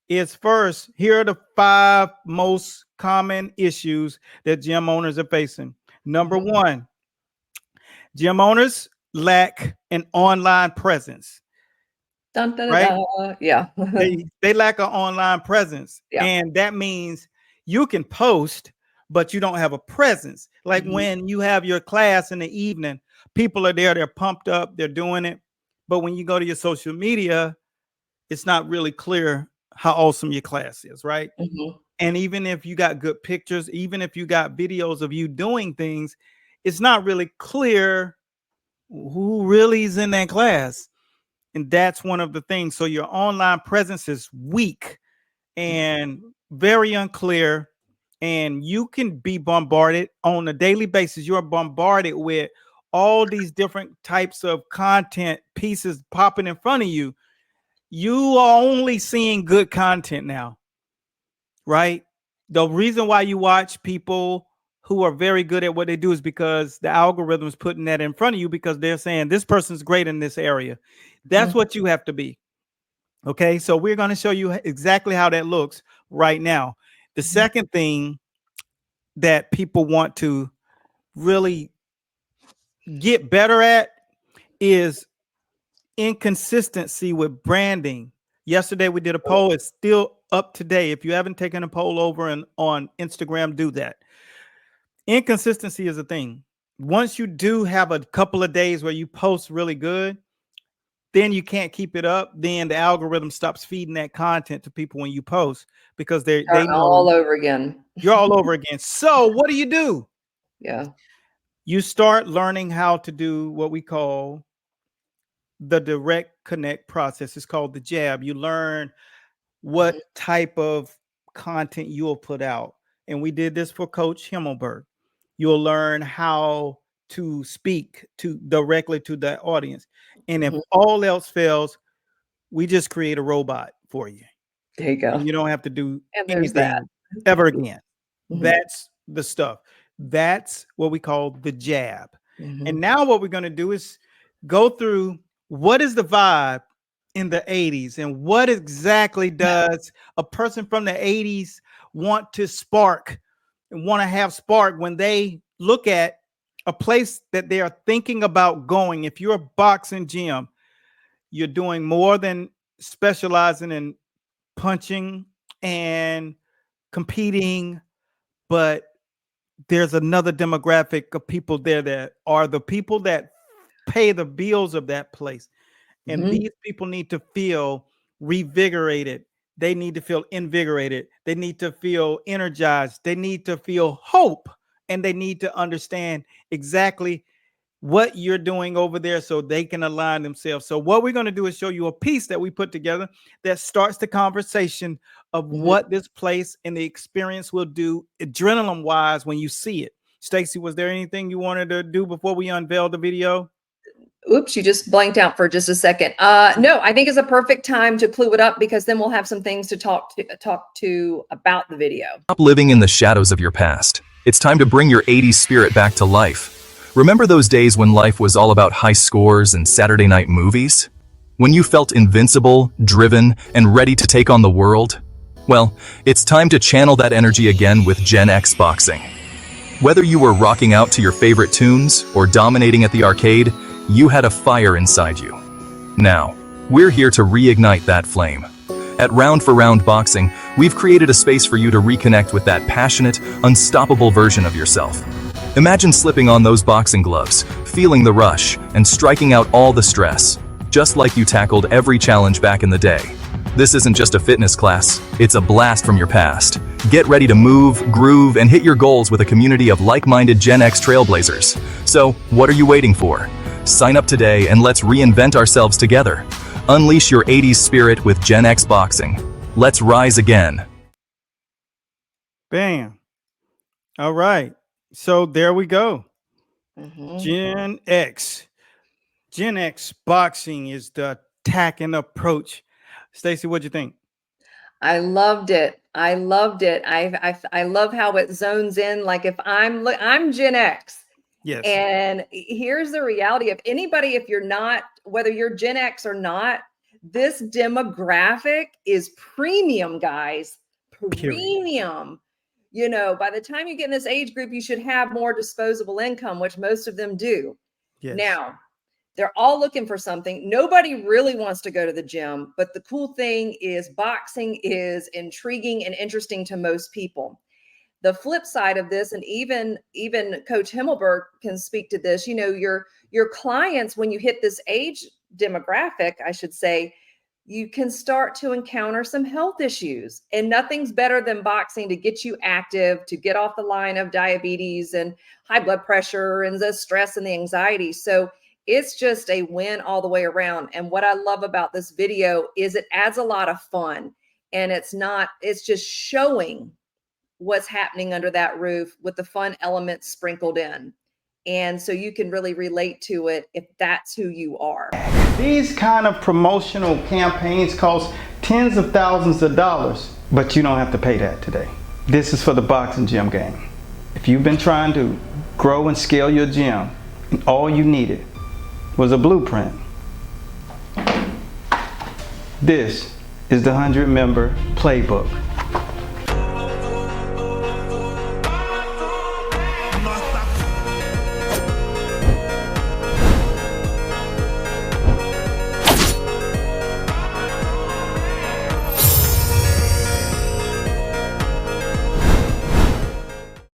is first, here are the 5 most common issues that gym owners are facing. Number one, gym owners lack an online presence. Dun, dun, Right? dun, dun. Yeah. They lack an online presence. Yeah. And that means you can post, but you don't have a presence. Like when you have your class in the evening, people are there, they're pumped up, they're doing it. But when you go to your social media, it's not really clear how awesome your class is, right? And even if you got good pictures, even if you got videos of you doing things, it's not really clear who really is in that class. And that's one of the things. So your online presence is weak and very unclear. And you can be bombarded on a daily basis. You're bombarded with all these different types of content pieces popping in front of you. You are only seeing good content now, right? The reason why you watch people who are very good at what they do is because the algorithm is putting that in front of you, because they're saying this person's great in this area. That's what you have to be. Okay, so we're going to show you exactly how that looks right now. The second thing that people want to really get better at is inconsistency with branding. Yesterday we did a poll. It's still up today. If you haven't taken a poll over and on Instagram, do that. Inconsistency is a thing. Once you do have a couple of days where you post really good, then you can't keep it up. Then the algorithm stops feeding that content to people when you post, because they know all over again. You're all over again. So what do? Yeah. You start learning how to do what we call the direct connect process. It's called the jab. You learn what type of content you'll put out. And we did this for Coach Himmelberg. You'll learn how to speak to directly to that audience. And if all else fails, we just create a robot for you. There you go. And you don't have to do anything ever again. That's the stuff. That's what we call the jab. And now what we're going to do is go through what is the vibe in the 80s, and what exactly does a person from the 80s want to spark and want to have spark when they look at a place that they are thinking about going. If you're a boxing gym, you're doing more than specializing in punching and competing, but there's another demographic of people there that are the people that pay the bills of that place. And these people need to feel revigorated. They need to feel invigorated. They need to feel energized. They need to feel hope. And they need to understand exactly what you're doing over there so they can align themselves. So what we're going to do is show you a piece that we put together that starts the conversation of what this place and the experience will do adrenaline wise when you see it. Stacey, was there anything you wanted to do before we unveil the video? Oops, you just blanked out for just a second. No, I think it's a perfect time to clue it up, because then we'll have some things to talk to about the video. Stop living in the shadows of your past. It's time to bring your 80s spirit back to life. Remember those days when life was all about high scores and Saturday night movies? When you felt invincible, driven, and ready to take on the world? Well, it's time to channel that energy again with Gen X Boxing. Whether you were rocking out to your favorite tunes or dominating at the arcade, you had a fire inside you. Now, we're here to reignite that flame. At Round for Round Boxing, we've created a space for you to reconnect with that passionate, unstoppable version of yourself. Imagine slipping on those boxing gloves, feeling the rush, and striking out all the stress, just like you tackled every challenge back in the day. This isn't just a fitness class, it's a blast from your past. Get ready to move, groove, and hit your goals with a community of like-minded Gen X trailblazers. So, what are you waiting for? Sign up today and let's reinvent ourselves together. Unleash your 80s spirit with Gen X Boxing. Let's rise again. Bam. All right. So there we go. Gen X. Gen X Boxing is the attacking approach. Stacey, what'd you think? I loved it. I loved it. I love how it zones in. Like, if I'm Gen X. Yes. And here's the reality of anybody, if you're not, whether you're Gen X or not, This demographic is premium, guys. Period. Premium. You know, by the time you get in this age group, you should have more disposable income, which most of them do. Yes. Now, they're all looking for something. Nobody really wants to go to the gym, but the cool thing is boxing is intriguing and interesting to most people. The flip side of this, and even Coach Himmelberg can speak to this, you know, your clients, when you hit this age demographic, I should say, you can start to encounter some health issues, and nothing's better than boxing to get you active, to get off the line of diabetes and high blood pressure and the stress and the anxiety. So it's just a win all the way around. And what I love about this video is it adds a lot of fun, and it's just showing what's happening under that roof with the fun elements sprinkled in. And so you can really relate to it if that's who you are. These kind of promotional campaigns cost tens of thousands of dollars, but you don't have to pay that today. This is for the boxing gym game. If you've been trying to grow and scale your gym, and all you needed was a blueprint, this is the 100 Member Playbook.